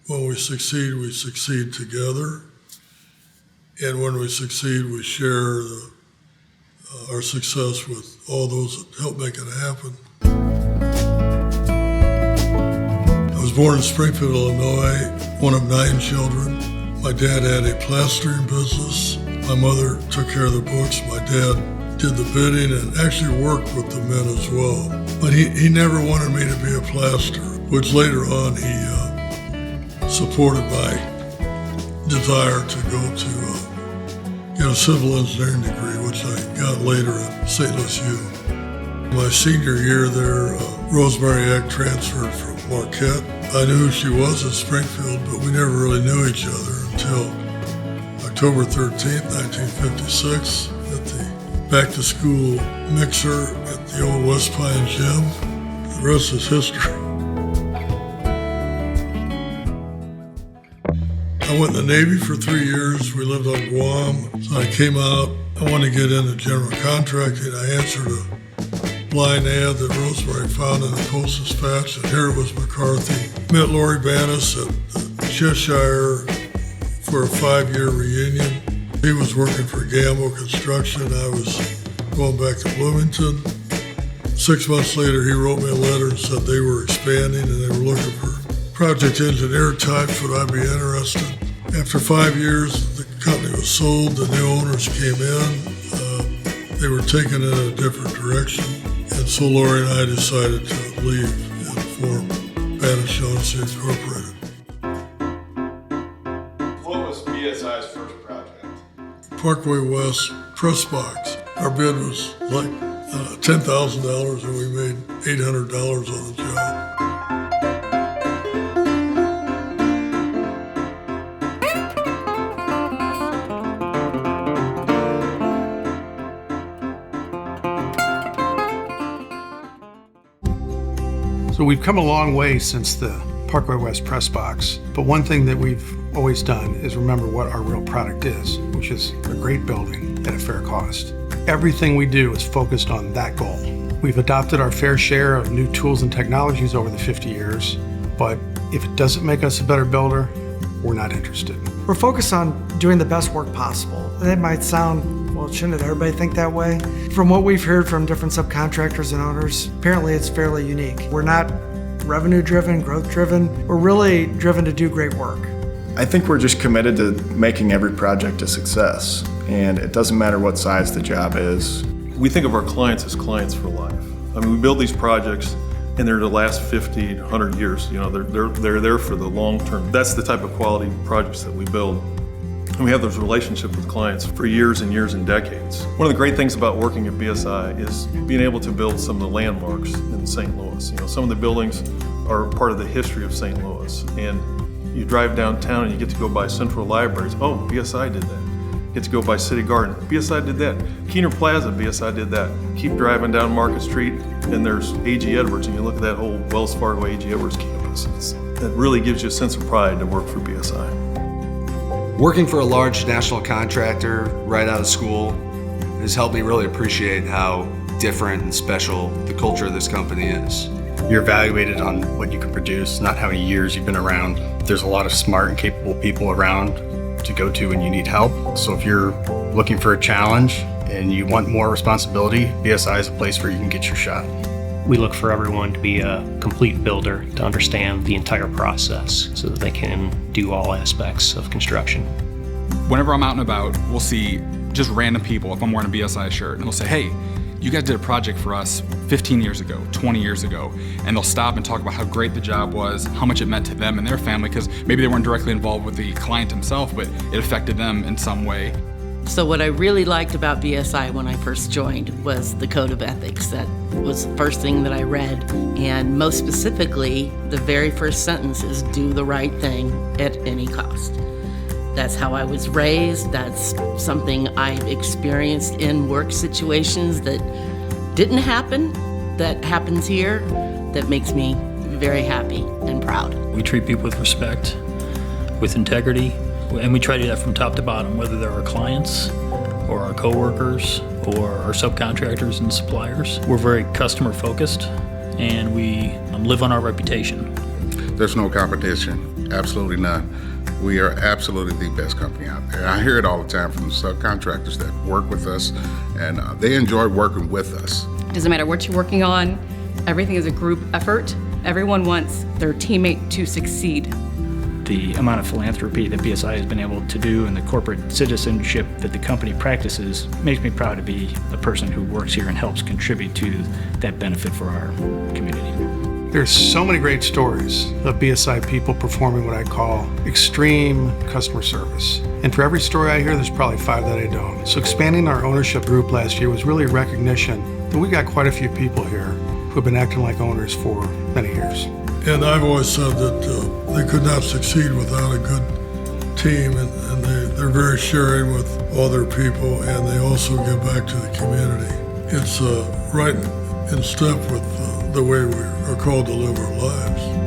When we succeed together. And when we succeed, we share our success with all those that help make it happen. I was born in Springfield, Illinois, one of 9 children. My dad had a plastering business. My mother took care of the books. My dad did the bidding and actually worked with the men as well. But he never wanted me to be a plasterer, which later on he supported my desire to go to get a civil engineering degree, which I got later at St. Louis U. My senior year there, Rosemary Eck transferred from Marquette. I knew who she was in Springfield, but we never really knew each other until October 13th, 1956, at the back-to-school mixer at the old West Pine Gym. The rest is history. I went in the Navy for 3 years. We lived on Guam. So I came out. I wanted to get into general contracting. I answered a blind ad that Rosemary found in the Post-Dispatch, and here it was McCarthy. Met Lori Bannis at Cheshire for a 5-year reunion. He was working for Gamble Construction. I was going back to Bloomington. 6 months later, he wrote me a letter and said they were expanding and they were looking for project engineer types. Would I be interested? After 5 years, the company was sold. The new owners came in. They were taken in a different direction. And so Lori and I decided to leave and form Bannis Shaughnessy Incorporated. What was BSI's first project? Parkway West press box. Our bid was like $10,000 and we made $800 on the job. So we've come a long way since the Parkway West press box, but one thing that we've always done is remember what our real product is, which is a great building at a fair cost. Everything we do is focused on that goal. We've adopted our fair share of new tools and technologies over the 50 years, but if it doesn't make us a better builder, we're not interested. We're focused on doing the best work possible. That might sound, well, shouldn't everybody think that way? From what we've heard from different subcontractors and owners, apparently it's fairly unique. We're not revenue driven, growth driven. We're really driven to do great work. I think we're just committed to making every project a success, and it doesn't matter what size the job is. We think of our clients as clients for life. I mean, we build these projects and they're the last 50, 100 years. You know, they're there for the long term. That's the type of quality projects that we build. And we have those relationships with clients for years and years and decades. One of the great things about working at BSI is being able to build some of the landmarks in St. Louis. You know, some of the buildings are part of the history of St. Louis. And you drive downtown and you get to go by Central Libraries. Oh, BSI did that. You get to go by City Garden. BSI did that. Keener Plaza, BSI did that. Keep driving down Market Street and there's A.G. Edwards, and you look at that whole Wells Fargo A.G. Edwards campus. It really gives you a sense of pride to work for BSI. Working for a large national contractor right out of school has helped me really appreciate how different and special the culture of this company is. You're evaluated on what you can produce, not how many years you've been around. There's a lot of smart and capable people around to go to when you need help. So if you're looking for a challenge and you want more responsibility, BSI is a place where you can get your shot. We look for everyone to be a complete builder, to understand the entire process so that they can do all aspects of construction. Whenever I'm out and about, we'll see just random people, if I'm wearing a BSI shirt, and they'll say, hey, you guys did a project for us 15 years ago, 20 years ago, and they'll stop and talk about how great the job was, how much it meant to them and their family, because maybe they weren't directly involved with the client himself, but it affected them in some way. So what I really liked about BSI when I first joined was the code of ethics. That was the first thing that I read. And most specifically, the very first sentence is do the right thing at any cost. That's how I was raised. That's something I experienced in work situations that didn't happen, that happens here, that makes me very happy and proud. We treat people with respect, with integrity, and we try to do that from top to bottom, whether they're our clients or our coworkers or our subcontractors and suppliers. We're very customer focused and we live on our reputation. There's no competition, absolutely none. We are absolutely the best company out there. I hear it all the time from the subcontractors that work with us, and they enjoy working with us. It doesn't matter what you're working on, everything is a group effort. Everyone wants their teammate to succeed. The amount of philanthropy that BSI has been able to do and the corporate citizenship that the company practices makes me proud to be a person who works here and helps contribute to that benefit for our community. There's so many great stories of BSI people performing what I call extreme customer service. And for every story I hear, there's probably 5 that I don't. So expanding our ownership group last year was really a recognition that we got quite a few people here who have been acting like owners for many years. And I've always said that they could not succeed without a good team, and they're very sharing with all their people, and they also give back to the community. It's right in step with the way we are called to live our lives.